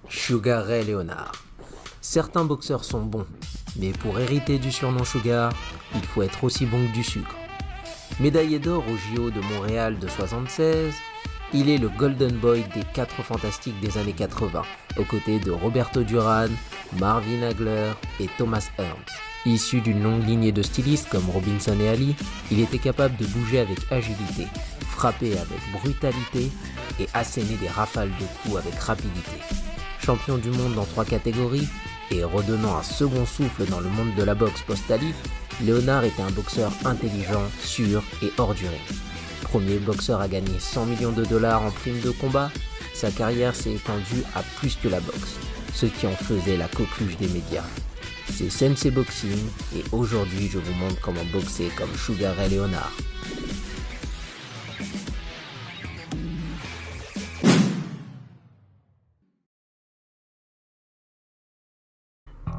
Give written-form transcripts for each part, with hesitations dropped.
Sugar Ray Leonard. Certains boxeurs sont bons, mais pour hériter du surnom Sugar, il faut être aussi bon que du sucre. Médaillé d'or au JO de Montréal de 1976, il est le Golden Boy des 4 fantastiques des années 80, aux côtés de Roberto Duran, Marvin Hagler et Thomas Hearns. Issu d'une longue lignée de stylistes comme Robinson et Ali, il était capable de bouger avec agilité, frapper avec brutalité et asséner des rafales de coups avec rapidité. Champion du monde dans 3 catégories et redonnant un second souffle dans le monde de la boxe post-Ali, Leonard était un boxeur intelligent, sûr et hors du ring. Premier boxeur à gagner 100 millions de dollars en prime de combat, sa carrière s'est étendue à plus que la boxe, ce qui en faisait la coqueluche des médias. C'est Sensei Boxing et aujourd'hui je vous montre comment boxer comme Sugar Ray Leonard.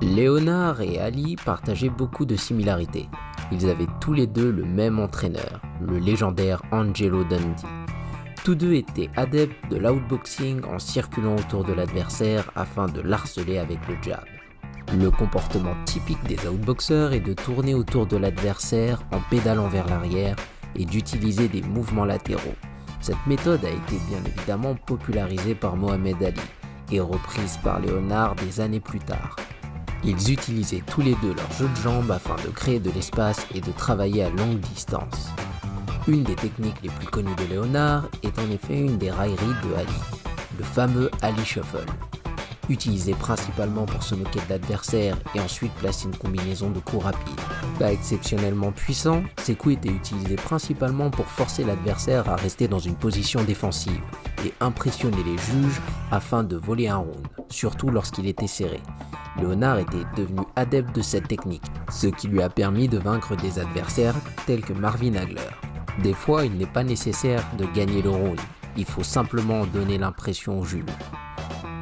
Leonard et Ali partageaient beaucoup de similarités. Ils avaient tous les deux le même entraîneur, le légendaire Angelo Dundee. Tous deux étaient adeptes de l'outboxing en circulant autour de l'adversaire afin de l'harceler avec le jab. Le comportement typique des outboxeurs est de tourner autour de l'adversaire en pédalant vers l'arrière et d'utiliser des mouvements latéraux. Cette méthode a été bien évidemment popularisée par Mohamed Ali et reprise par Leonard des années plus tard. Ils utilisaient tous les deux leur jeu de jambes afin de créer de l'espace et de travailler à longue distance. Une des techniques les plus connues de Leonard est en effet une des railleries de Ali, le fameux Ali Shuffle. Utilisé principalement pour se moquer de l'adversaire et ensuite placer une combinaison de coups rapides. Pas exceptionnellement puissant, ces coups étaient utilisés principalement pour forcer l'adversaire à rester dans une position défensive et impressionner les juges afin de voler un round, surtout lorsqu'il était serré. Leonard était devenu adepte de cette technique, ce qui lui a permis de vaincre des adversaires tels que Marvin Hagler. Des fois, il n'est pas nécessaire de gagner le round, il faut simplement donner l'impression au juge.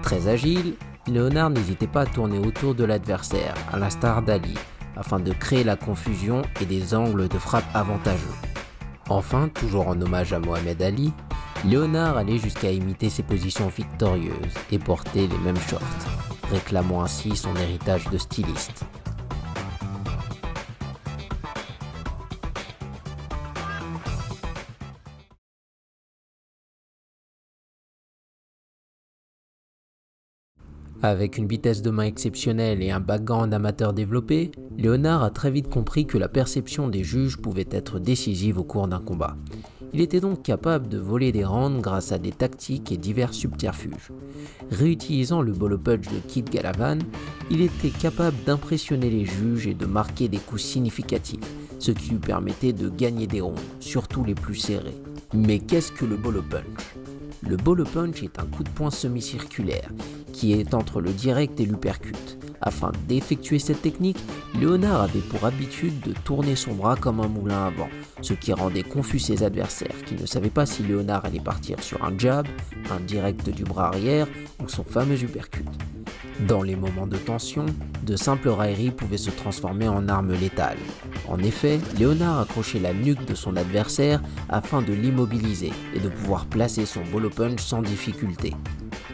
Très agile, Leonard n'hésitait pas à tourner autour de l'adversaire, à l'instar d'Ali, afin de créer la confusion et des angles de frappe avantageux. Enfin, toujours en hommage à Mohamed Ali, Leonard allait jusqu'à imiter ses positions victorieuses et porter les mêmes shorts, réclamant ainsi son héritage de styliste. Avec une vitesse de main exceptionnelle et un background amateur développé, Leonard a très vite compris que la perception des juges pouvait être décisive au cours d'un combat. Il était donc capable de voler des rounds grâce à des tactiques et divers subterfuges. Réutilisant le bolo punch de Kid Galavan, il était capable d'impressionner les juges et de marquer des coups significatifs, ce qui lui permettait de gagner des rounds, surtout les plus serrés. Mais qu'est-ce que le bolo punch ? Le bolo punch est un coup de poing semi-circulaire qui est entre le direct et l'uppercut. Afin d'effectuer cette technique, Leonard avait pour habitude de tourner son bras comme un moulin à vent, ce qui rendait confus ses adversaires qui ne savaient pas si Leonard allait partir sur un jab, un direct du bras arrière ou son fameux uppercut. Dans les moments de tension, de simples railleries pouvaient se transformer en armes létales. En effet, Leonard accrochait la nuque de son adversaire afin de l'immobiliser et de pouvoir placer son bolo punch sans difficulté.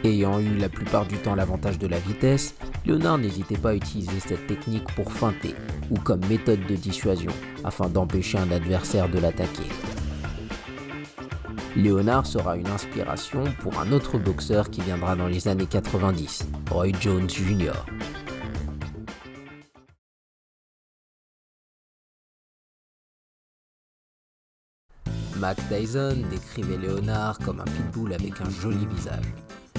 Ayant eu la plupart du temps l'avantage de la vitesse, Leonard n'hésitait pas à utiliser cette technique pour feinter ou comme méthode de dissuasion afin d'empêcher un adversaire de l'attaquer. Leonard sera une inspiration pour un autre boxeur qui viendra dans les années 90, Roy Jones Jr. Mike Tyson décrivait Leonard comme un pitbull avec un joli visage.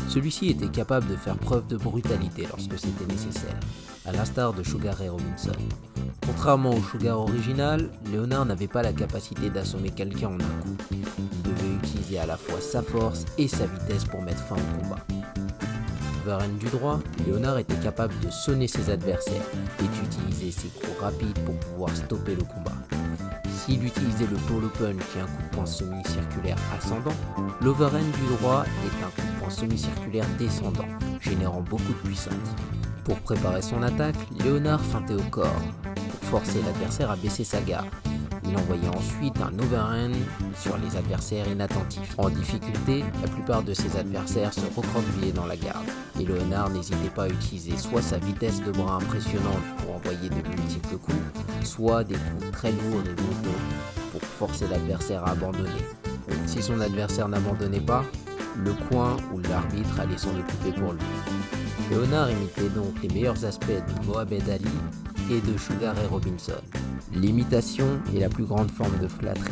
Celui-ci était capable de faire preuve de brutalité lorsque c'était nécessaire, à l'instar de Sugar Ray Robinson. Contrairement au Sugar original, Leonard n'avait pas la capacité d'assommer quelqu'un en un coup. Il devait utiliser à la fois sa force et sa vitesse pour mettre fin au combat. Overhand du droit, Leonard était capable de sonner ses adversaires et d'utiliser ses coups rapides pour pouvoir stopper le combat. S'il utilisait le polo punch qui est un coup de poing semi-circulaire ascendant, l'overhand du droit est un coup de poing semi-circulaire descendant, générant beaucoup de puissance. Pour préparer son attaque, Leonard feintait au corps, pour forcer l'adversaire à baisser sa garde. Il envoyait ensuite un overhand sur les adversaires inattentifs. En difficulté, la plupart de ses adversaires se recroquevillaient dans la garde. Et Leonard n'hésitait pas à utiliser soit sa vitesse de bras impressionnante pour envoyer de multiples coups, soit des coups très lourds et brutaux pour forcer l'adversaire à abandonner. Si son adversaire n'abandonnait pas, le coin ou l'arbitre allait s'en occuper pour lui. Leonard imitait donc les meilleurs aspects de Mohamed Ali et de Sugar Ray Robinson. L'imitation est la plus grande forme de flatterie,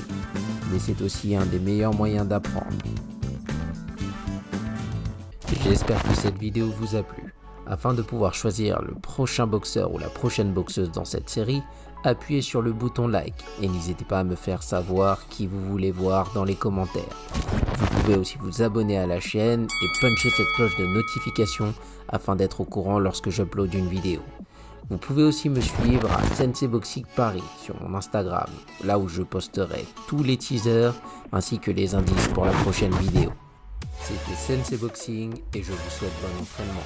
mais c'est aussi un des meilleurs moyens d'apprendre. J'espère que cette vidéo vous a plu. Afin de pouvoir choisir le prochain boxeur ou la prochaine boxeuse dans cette série, appuyez sur le bouton like et n'hésitez pas à me faire savoir qui vous voulez voir dans les commentaires. Vous pouvez aussi vous abonner à la chaîne et puncher cette cloche de notification afin d'être au courant lorsque j'upload une vidéo. Vous pouvez aussi me suivre à Sensei Boxing Paris sur mon Instagram, là où je posterai tous les teasers ainsi que les indices pour la prochaine vidéo. C'était Sensei Boxing et je vous souhaite bon entraînement.